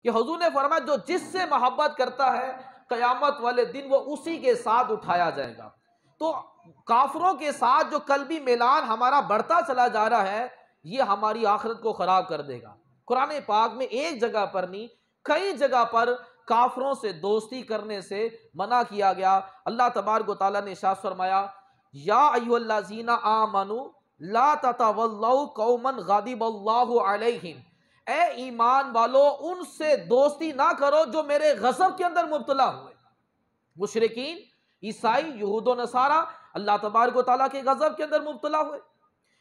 कि हुजूर ने फरमाया जो जिससे मोहब्बत करता है क़यामत वाले दिन वो उसी के साथ उठाया जाएगा। तो काफिरों के साथ जो कल्बी मिलान हमारा बढ़ता चला जा रहा है, ये हमारी आखिरत को ख़राब कर देगा। कुरान पाक में एक जगह पर नहीं, कई जगह पर काफिरों से दोस्ती करने से मना किया गया। अल्लाह तबारक व तआला ने इरशाद फरमाया, या अय्युहल्लज़ीना आमनू ला ततवल्लौ कौमन ग़ज़िबल्लाहु अलैहिम, ए ईमान वालों उनसे दोस्ती ना करो जो मेरे गज़ब के अंदर मुब्तला हुए। मुशरिकीन, ईसाई, यहूद व नसारा अल्लाह तबारक व तआला के गज़ब के अंदर मुब्तला हुए।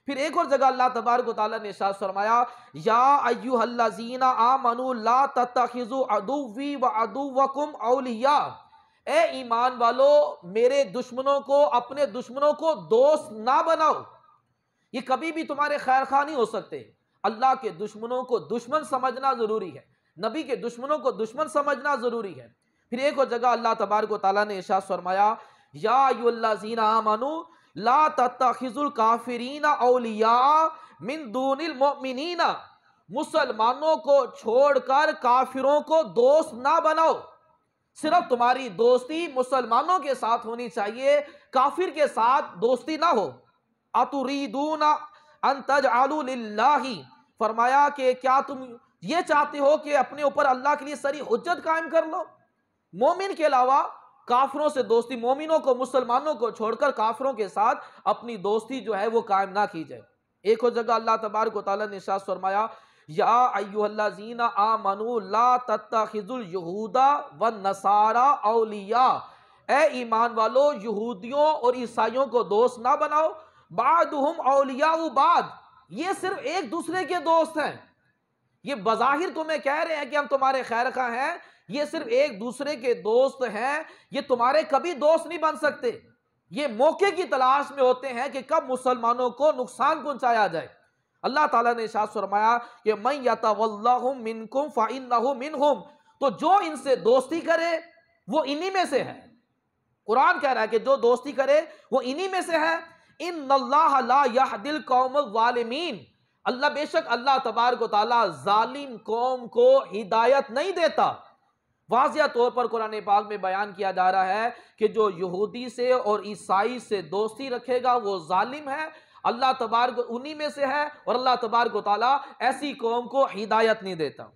फिर एक और जगह अल्लाह तबारक व तआला ने इरशाद फरमाया, या अय्युहल्लज़ीना आमनू ला तत्तखिज़ू अदुव्वी व अदुव्वकुम औलिया, ए ईमान वालों मेरे दुश्मनों को, अपने दुश्मनों को दोस्त ना बनाओ। ये कभी भी तुम्हारे खैर खा नहीं हो सकते। अल्लाह के दुश्मनों को दुश्मन समझना जरूरी है, नबी के दुश्मनों को दुश्मन समझना जरूरी है। फिर एक और जगह अल्लाह तबारक व तआला ने इरशाद फरमाया, या अय्युहल्लज़ीना आमनू ला तत्तखिज़ुल काफिरीना औलिया मिन दूनिल मुमिनीना, मुसलमानों को छोड़कर काफिरों को दोस्त ना बनाओ। सिर्फ तुम्हारी दोस्ती मुसलमानों के साथ होनी चाहिए, काफिर के साथ दोस्ती ना हो। अतुरीदूना अन तजअलू लिल्लाही, फरमाया कि क्या तुम ये चाहते हो कि अपने ऊपर अल्लाह के लिए सरी हुज्जत कायम कर लो। मोमिन के अलावा काफिरों से दोस्ती, मोमिनों को, मुसलमानों को छोड़कर काफिरों के साथ अपनी दोस्ती जो है वो कायम ना की जाए। एक और जगह अल्लाह तबारक व तआला ने इरशाद फरमाया, या अय्युहल्लज़ीना आमनू ला तत्तखिज़ुल यहूदा व नसारा औलिया, ए ईमान वालों यहूदियों और ईसाइयों को दोस्त ना बनाओ। बादुहुम औलियाउ बाद, ये सिर्फ एक दूसरे के दोस्त हैं। ये बज़ाहिर तुम्हें कह रहे हैं कि हम तुम्हारे खैर खा हैं, ये सिर्फ एक दूसरे के दोस्त हैं, ये तुम्हारे कभी दोस्त नहीं बन सकते। ये मौके की तलाश में होते हैं कि कब मुसलमानों को नुकसान पहुंचाया जाए। अल्लाह ताला ने इरशाद फरमाया कि मन यतवल्लाहुम मिनकुम फइन्नहु मिनहुम, तो जो इनसे दोस्ती करे वो इन्हीं में से है। कुरान कह रहा है कि जो दोस्ती करे वो इन्हीं में से है। इन्नल्लाह ला यहदिल कौमल ज़ालिमीन, अल्लाह बेशक अल्लाह तबारक व तआला जालिम कौम को हिदायत नहीं देता। वाज़िया तौर पर कुरान पाक में बयान किया जा रहा है कि जो यहूदी से और ईसाई से दोस्ती रखेगा वो जालिम है, अल्लाह तबारक उन्हीं में से है, और अल्लाह तबारक व तआला ऐसी कौम को हिदायत नहीं देता।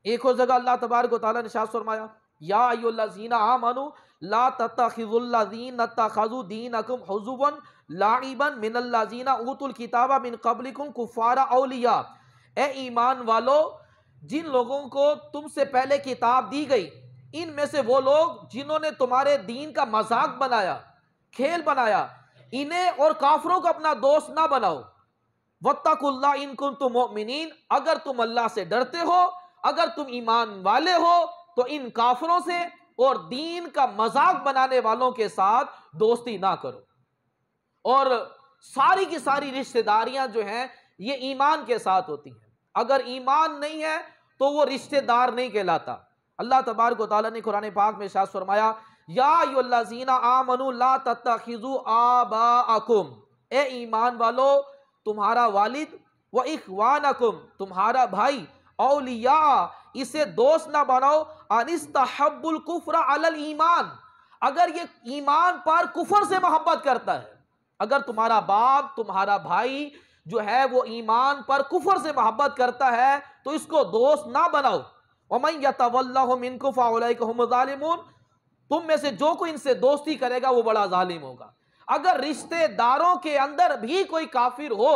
एक और जगह अल्लाह तबारक व तआला ने इरशाद फरमाया, या अय्युहल्लज़ीना आमनू ला तत्तखिज़ुल्लज़ीना तख़ज़ू दीनकुम हुज़ुवन लाइबन मिनल्लज़ीना ऊतुल किताबा मिन क़ब्लिकुम कुफ़ारा औलिया, ए ईमान वालों जिन लोगों को तुमसे पहले किताब दी गई, इनमें से वो लोग जिन्होंने तुम्हारे दीन का मजाक बनाया, खेल बनाया, इन्हें और काफिरों को अपना दोस्त ना बनाओ। वत्तकुल्लाह इन कुंतुम मुमिनीन, अगर तुम अल्लाह से डरते हो, अगर तुम ईमान वाले हो, तो इन काफिरों से और दीन का मजाक बनाने वालों के साथ दोस्ती ना करो। और सारी की सारी रिश्तेदारियां जो हैं ये ईमान के साथ होती हैं। अगर ईमान नहीं है तो वो रिश्तेदार नहीं कहलाता। अल्लाह तबारक व तआला ने कुरान पाक में इरशाद फरमाया, या अय्युहल्लज़ीना आमनू ला तत्तखिज़ू आबाअकुम, ए ईमान वालों तुम्हारा वालिद, व इख्वानकुम तुम्हारा भाई, औलिया इसे दोस्त ना बनाओ, अनिस्तहब्बुल कुफ्र अलल ईमान, अगर ये ईमान पर कुफर से मोहब्बत करता है। अगर तुम्हारा बाप, तुम्हारा भाई जो है वो ईमान पर कुफर से मोहब्बत करता है तो इसको दोस्त ना बनाओ। वमन यतवल्लहु मिनकुम फउलाइका हुमुज़ ज़ालिमून, तुम में से जो कोई इनसे दोस्ती करेगा वो बड़ा जालिम होगा। अगर रिश्तेदारों के अंदर भी कोई काफिर हो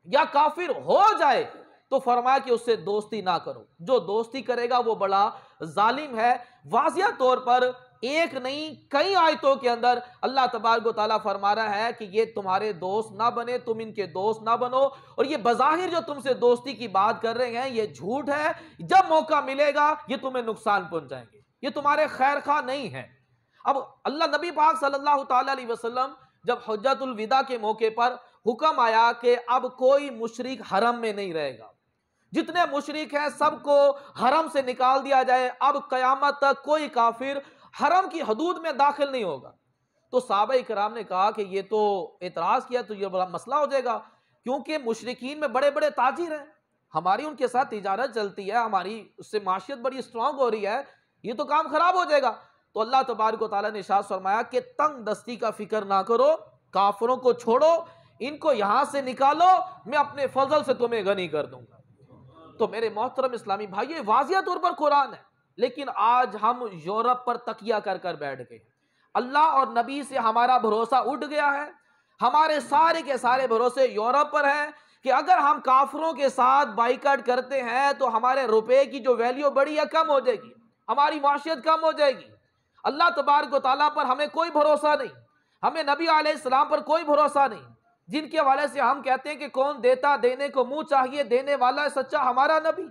या काफिर हो जाए तो फरमाया कि उससे दोस्ती ना करो, जो दोस्ती करेगा वो बड़ा जालिम है। वाज़िया तौर पर एक नहीं कई आयतों के अंदर अल्लाह तबारक व तआला फरमा रहा है कि ये तुम्हारे दोस्त ना बने, तुम इनके दोस्त ना बनो। और ये बज़ाहिर जो तुमसे दोस्ती की बात कर रहे हैं ये झूठ है, जब मौका मिलेगा ये तुम्हें नुकसान पहुंचाएंगे, ये तुम्हारे खैर खा नहीं है। अब अल्लाह नबी पाक सल्लल्लाहु ताला अलैहि वसल्लम जब हुज्जतुल विदा के मौके पर हुक्म आया कि अब कोई मुशरिक हरम में नहीं रहेगा, जितने मुशरिक हैं सबको हरम से निकाल दिया जाए, अब क़यामत तक कोई काफिर हरम की हदूद में दाखिल नहीं होगा। तो सहाबा किराम ने कहा कि ये तो एतराज़ किया तो ये बड़ा मसला हो जाएगा, क्योंकि मुशरिकीन में बड़े बड़े ताजिर हैं, हमारी उनके साथ तिजारत चलती है, हमारी उससे माशियत बड़ी स्ट्रांग हो रही है, ये तो काम खराब हो जाएगा। तो अल्लाह तबारक व तआला ने इरशाद फरमाया कि तंग दस्ती का फिक्र ना करो, काफिरों को छोड़ो, इनको यहां से निकालो, मैं अपने फजल से तुम्हें गनी कर दूंगा। तो मेरे मोहतरम इस्लामी भाई, ये वाज़िया तौर पर कुरान है, लेकिन आज हम यूरोप पर तकिया कर कर बैठ गए। अल्लाह और नबी से हमारा भरोसा उठ गया है, हमारे सारे के सारे भरोसे यूरोप पर हैं कि अगर हम काफिरों के साथ बाइकाट करते हैं तो हमारे रुपए की जो वैल्यू बड़ी है कम हो जाएगी, हमारी माशियत कम हो जाएगी। अल्लाह तबारक व तआला पर हमें कोई भरोसा नहीं, हमें नबी अलैहिस्सलाम पर कोई भरोसा नहीं, जिनके हवाले से हम कहते हैं कि कौन देता, देने को मुंह चाहिए, देने वाला है सच्चा हमारा नबी।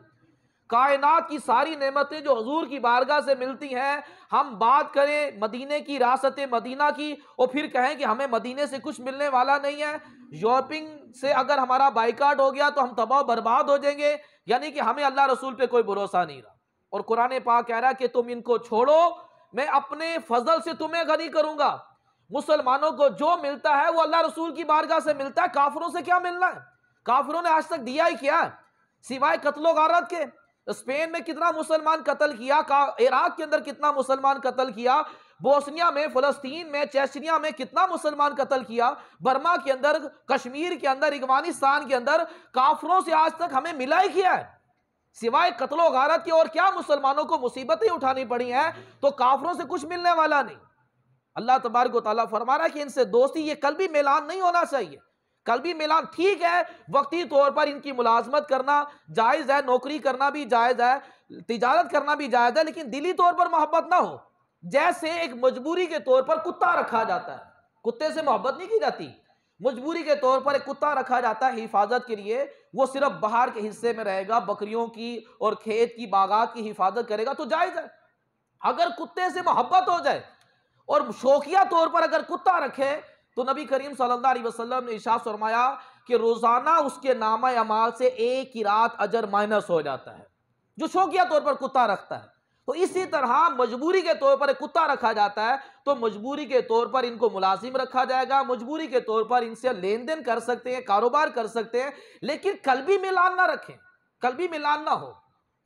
कायनात की सारी नेमतें जो हुजूर की बारगाह से मिलती हैं, हम बात करें मदीने की, रासत मदीना की, और फिर कहें कि हमें मदीने से कुछ मिलने वाला नहीं है, शॉपिंग से अगर हमारा बाइकाट हो गया तो हम तबाह बर्बाद हो जाएंगे, यानी कि हमें अल्लाह रसूल पे कोई भरोसा नहीं रहा। और कुरान पाक कह रहा है कि तुम इनको छोड़ो, मैं अपने फजल से तुम्हें गनी करूंगा। मुसलमानों को जो मिलता है वो अल्लाह रसूल की बारगाह से मिलता है, काफिरों से क्या मिलना है? काफिरों ने आज तक दिया ही क्या सिवाय कत्लो गारत के? स्पेन में कितना मुसलमान कत्ल किया, इराक के अंदर कितना मुसलमान कत्ल किया, बोस्निया में, फिलिस्तीन में, चेचनिया में कितना मुसलमान कत्ल किया, बर्मा के अंदर, कश्मीर के अंदर, अफगानिस्तान के अंदर, काफिरों से आज तक हमें मिला ही किया है सिवाय कत्लो गारत के? और क्या मुसलमानों को मुसीबतें उठानी पड़ी हैं, तो काफिरों से कुछ मिलने वाला नहीं। अल्लाह तबारक व तआला फरमा रहा है कि इनसे दोस्ती, ये कल्बी मिलान नहीं होना चाहिए। कल्बी मिलान ठीक है, वक्ती तौर पर इनकी मुलाजमत करना जायज़ है, नौकरी करना भी जायज़ है, तिजारत करना भी जायज़ है, लेकिन दिली तौर पर मोहब्बत ना हो। जैसे एक मजबूरी के तौर पर कुत्ता रखा जाता है, कुत्ते से मोहब्बत नहीं की जाती, मजबूरी के तौर पर एक कुत्ता रखा जाता है हिफाजत के लिए, वो सिर्फ बाहर के हिस्से में रहेगा, बकरियों की और खेत की बागात की हिफाजत करेगा तो जायज़ है। अगर कुत्ते से मोहब्बत हो जाए और शौकिया तौर पर अगर कुत्ता रखे, तो नबी करीम सल्लल्लाहु अलैहि वसल्लम ने इरशाद फरमाया कि रोजाना उसके नामा अमाल से एक ही रात अजर माइनस हो जाता है, जो शौकिया तौर पर कुत्ता रखता है। तो इसी तरह मजबूरी के तौर पर एक कुत्ता रखा जाता है, तो मजबूरी के तौर पर इनको मुलाजिम रखा जाएगा, मजबूरी के तौर पर इनसे लेन देन कर सकते हैं, कारोबार कर सकते हैं, लेकिन कल्बी मिलान ना रखें, कल्बी मिलान ना हो।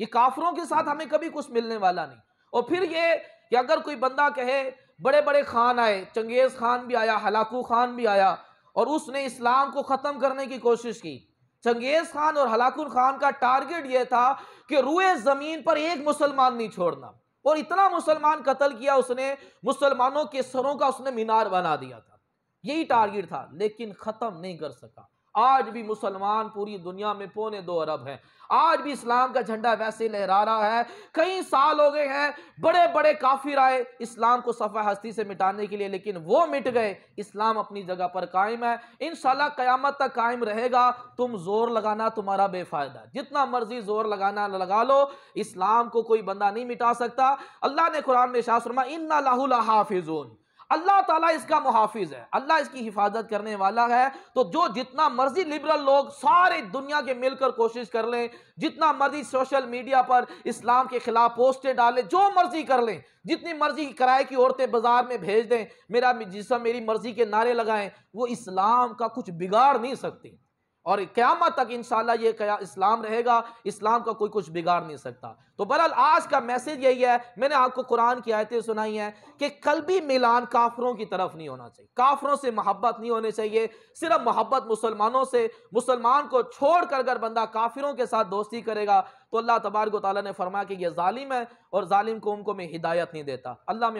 ये काफिरों के साथ हमें कभी कुछ मिलने वाला नहीं। और फिर ये कि अगर कोई बंदा कहे, बड़े बड़े खान आए, चंगेज खान भी आया, हलाकू खान भी आया, और उसने इस्लाम को खत्म करने की कोशिश की। चंगेज खान और हलाकुल खान का टारगेट यह था कि रूए जमीन पर एक मुसलमान नहीं छोड़ना, और इतना मुसलमान कत्ल किया उसने, मुसलमानों के सरों का उसने मीनार बना दिया था, यही टारगेट था, लेकिन खत्म नहीं कर सका। आज भी मुसलमान पूरी दुनिया में 2.25 अरब हैं, आज भी इस्लाम का झंडा वैसे लहरा रहा है। कई साल हो गए हैं, बड़े बड़े काफिर आए इस्लाम को सफ़ा हस्ती से मिटाने के लिए, लेकिन वो मिट गए, इस्लाम अपनी जगह पर कायम है, इंशाल्लाह क़यामत तक कायम रहेगा। तुम जोर लगाना तुम्हारा बेफायदा, जितना मर्जी जोर लगाना लगा लो, इस्लाम को कोई बंदा नहीं मिटा सकता। अल्लाह ने कुरान में इरशाद फरमाया, इन्ना लहू लहाफिज़ून, अल्लाह ताला इसका मुहाफिज है, अल्लाह इसकी हिफाजत करने वाला है। तो जो जितना मर्जी लिबरल लोग सारे दुनिया के मिलकर कोशिश कर लें, जितना मर्जी सोशल मीडिया पर इस्लाम के खिलाफ पोस्टें डालें, जो मर्जी कर लें, जितनी मर्जी किराए की औरतें बाजार में भेज दें, मेरा जिस्म मेरी मर्जी के नारे लगाएं, वो इस्लाम का कुछ बिगाड़ नहीं सकती। और क़यामत तक इंशाअल्लाह ये इस्लाम रहेगा, इस्लाम का कोई कुछ बिगाड़ नहीं सकता। तो बहरहाल आज का मैसेज यही है, मैंने आपको कुरान की आयतें सुनाई हैं कि कल्बी मिलान काफिरों की तरफ नहीं होना चाहिए, काफिरों से मोहब्बत नहीं होनी चाहिए, सिर्फ मोहब्बत मुसलमानों से। मुसलमान को छोड़कर अगर बंदा काफिरों के साथ दोस्ती करेगा तो अल्लाह तबारक व तआला ने फरमाया कि यह जालिम है, और जालिम कौम को मैं हिदायत नहीं देता। अल्लाह